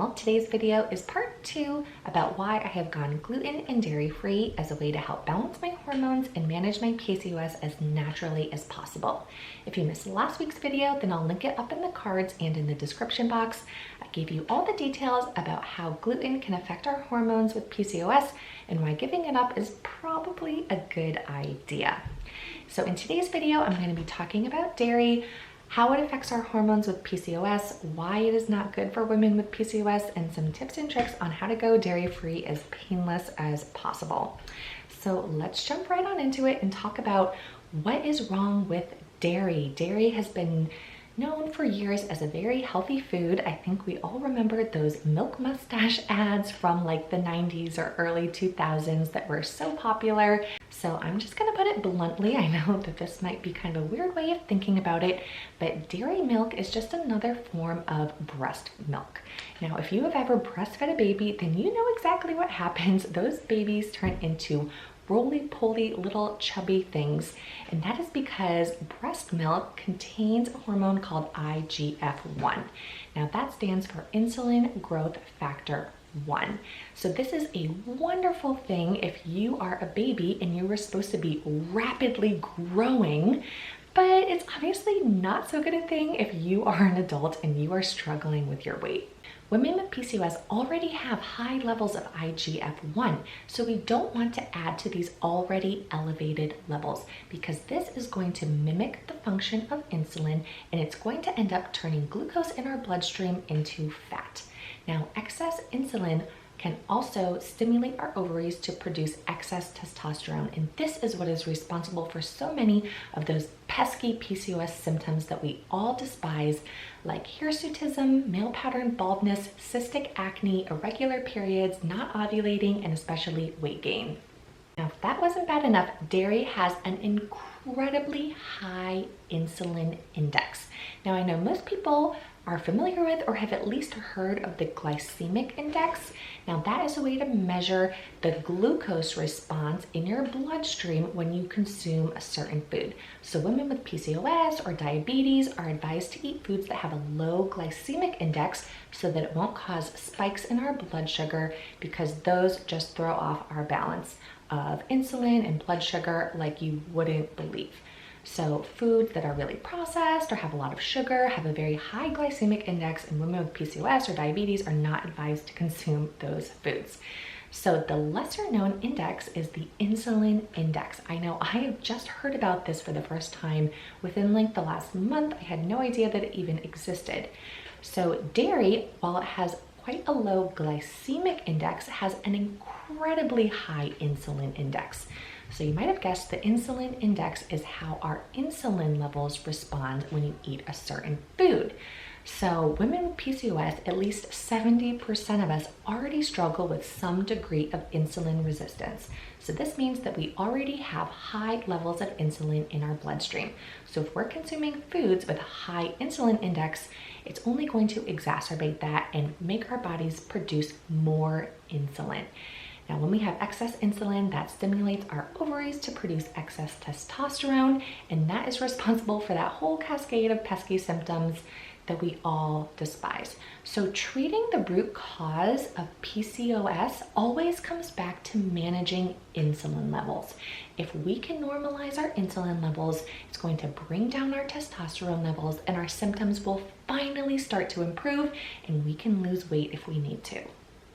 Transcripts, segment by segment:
channel. Today's video is part 2 about why I have gone gluten and dairy free as a way to help balance my hormones and manage my PCOS as naturally as possible. If you missed last week's video, then I'll link it up in the cards and in the description box. I gave you all the details about how gluten can affect our hormones with PCOS and why giving it up is probably a good idea. So in today's video, I'm going to be talking about dairy, how it affects our hormones with PCOS, why it is not good for women with PCOS, and some tips and tricks on how to go dairy-free as painless as possible. So let's jump right on into it and talk about what is wrong with dairy. Dairy has been known for years as a very healthy food. I think we all remember those milk mustache ads from like the 90s or early 2000s that were so popular. So I'm just gonna put it bluntly. I know that this might be kind of a weird way of thinking about it, but dairy milk is just another form of breast milk. Now, if you have ever breastfed a baby, then you know exactly what happens. Those babies turn into roly-poly little chubby things, and that is because breast milk contains a hormone called IGF-1. Now that stands for insulin growth factor 1. So this is a wonderful thing if you are a baby and you were supposed to be rapidly growing, but it's obviously not so good a thing if you are an adult and you are struggling with your weight. Women with PCOS already have high levels of IGF-1, so we don't want to add to these already elevated levels because this is going to mimic the function of insulin and it's going to end up turning glucose in our bloodstream into fat. Now, excess insulin can also stimulate our ovaries to produce excess testosterone, and this is what is responsible for so many of those pesky PCOS symptoms that we all despise, like hirsutism, male pattern baldness, cystic acne, irregular periods, not ovulating, and especially weight gain. Now, if that wasn't bad enough, dairy has an incredibly high insulin index. Now, I know most people are familiar with or have at least heard of the glycemic index. Now that is a way to measure the glucose response in your bloodstream when you consume a certain food. So women with PCOS or diabetes are advised to eat foods that have a low glycemic index so that it won't cause spikes in our blood sugar, because those just throw off our balance of insulin and blood sugar like you wouldn't believe. So foods that are really processed or have a lot of sugar have a very high glycemic index, and women with PCOS or diabetes are not advised to consume those foods. So the lesser known index is the insulin index. I know I have just heard about this for the first time within like the last month. I had no idea that it even existed. So dairy, while it has quite a low glycemic index, has an incredibly high insulin index. So you might have guessed the insulin index is how our insulin levels respond when you eat a certain food. So women with PCOS, at least 70% of us already struggle with some degree of insulin resistance. So this means that we already have high levels of insulin in our bloodstream. So if we're consuming foods with a high insulin index, it's only going to exacerbate that and make our bodies produce more insulin. Now, when we have excess insulin, that stimulates our ovaries to produce excess testosterone, and that is responsible for that whole cascade of pesky symptoms that we all despise. So treating the root cause of PCOS always comes back to managing insulin levels. If we can normalize our insulin levels, it's going to bring down our testosterone levels, and our symptoms will finally start to improve, and we can lose weight if we need to.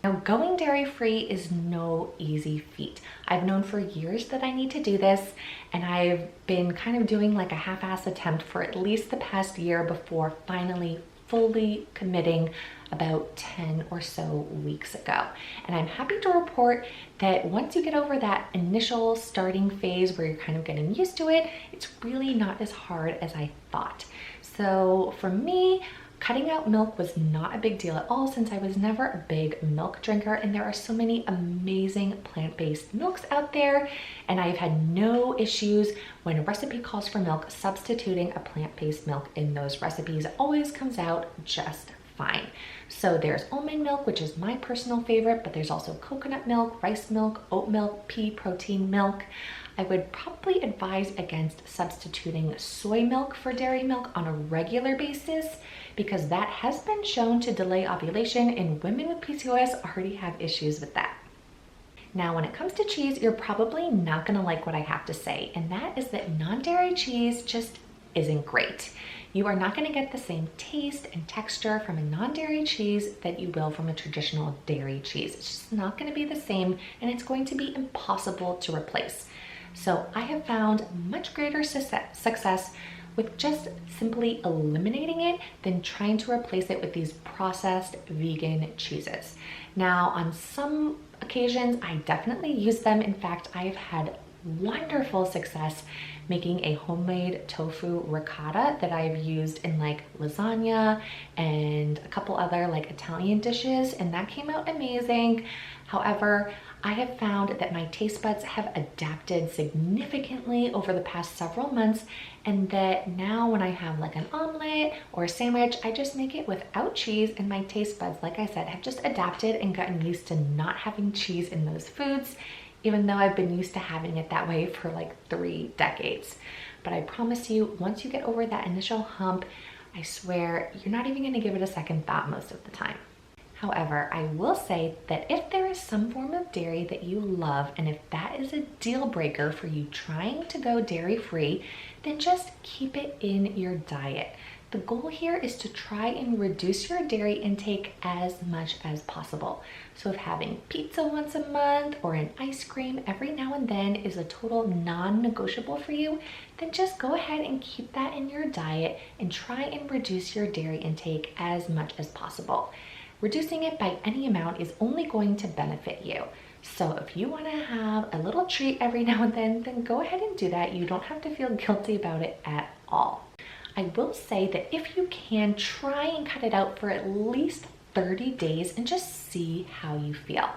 Now, going dairy-free is no easy feat. I've known for years that I need to do this, and I've been kind of doing like a half-ass attempt for at least the past year before finally fully committing about 10 or so weeks ago. And I'm happy to report that once you get over that initial starting phase where you're kind of getting used to it, it's really not as hard as I thought. So for me, cutting out milk was not a big deal at all, since I was never a big milk drinker, and there are so many amazing plant-based milks out there, and I've had no issues when a recipe calls for milk substituting a plant-based milk in those recipes. It always comes out just fine. So there's almond milk, which is my personal favorite, but there's also coconut milk, rice milk, oat milk, pea protein milk. I would probably advise against substituting soy milk for dairy milk on a regular basis because that has been shown to delay ovulation, and women with PCOS already have issues with that. Now, when it comes to cheese, you're probably not gonna like what I have to say, and that is that non-dairy cheese just isn't great. You are not gonna get the same taste and texture from a non-dairy cheese that you will from a traditional dairy cheese. It's just not gonna be the same, and it's going to be impossible to replace. So I have found much greater success with just simply eliminating it than trying to replace it with these processed vegan cheeses. Now, on some occasions, I definitely use them. In fact, I have had wonderful success making a homemade tofu ricotta that I've used in like lasagna and a couple other like Italian dishes, and that came out amazing. However, I have found that my taste buds have adapted significantly over the past several months, and that now when I have like an omelet or a sandwich, I just make it without cheese, and my taste buds, like I said, have just adapted and gotten used to not having cheese in those foods, even though I've been used to having it that way for like 3 decades. But I promise you, once you get over that initial hump, I swear you're not even gonna give it a second thought most of the time. However, I will say that if there is some form of dairy that you love, and if that is a deal breaker for you trying to go dairy-free, then just keep it in your diet. The goal here is to try and reduce your dairy intake as much as possible. So if having pizza once a month or an ice cream every now and then is a total non-negotiable for you, then just go ahead and keep that in your diet and try and reduce your dairy intake as much as possible. Reducing it by any amount is only going to benefit you. So if you want to have a little treat every now and then go ahead and do that. You don't have to feel guilty about it at all. I will say that if you can, try and cut it out for at least 30 days and just see how you feel.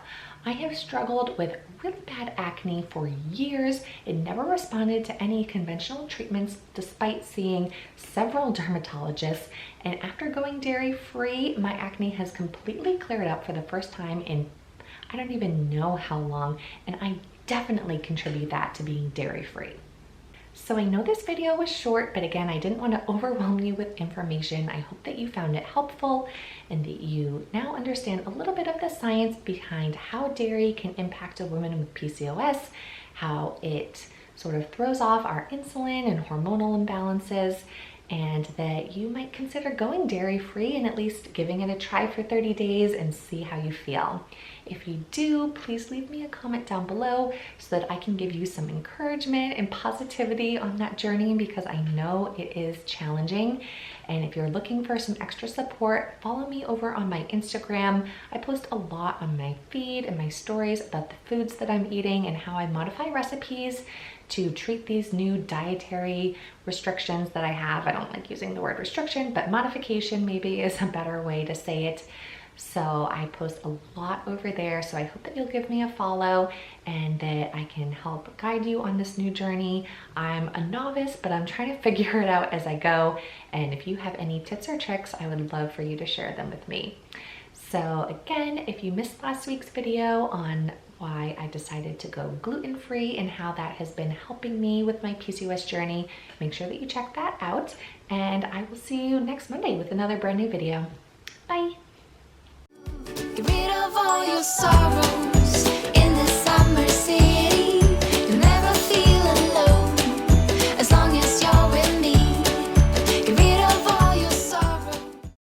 I have struggled with really bad acne for years. It never responded to any conventional treatments despite seeing several dermatologists. And after going dairy-free, my acne has completely cleared up for the first time in I don't even know how long, and I definitely contribute that to being dairy-free. So I know this video was short, but again, I didn't want to overwhelm you with information. I hope that you found it helpful and that you now understand a little bit of the science behind how dairy can impact a woman with PCOS, how it sort of throws off our insulin and hormonal imbalances, and that you might consider going dairy-free and at least giving it a try for 30 days and see how you feel. If you do, please leave me a comment down below so that I can give you some encouragement and positivity on that journey, because I know it is challenging. And if you're looking for some extra support, follow me over on my Instagram. I post a lot on my feed and my stories about the foods that I'm eating and how I modify recipes to treat these new dietary restrictions that I have. I don't like using the word restriction, but modification maybe is a better way to say it. So I post a lot over there, so I hope that you'll give me a follow and that I can help guide you on this new journey. I'm a novice, but I'm trying to figure it out as I go. And if you have any tips or tricks, I would love for you to share them with me. So again, if you missed last week's video on why I decided to go gluten-free and how that has been helping me with my PCOS journey, make sure that you check that out. And I will see you next Monday with another brand new video. Bye. Get rid of all your sorrow.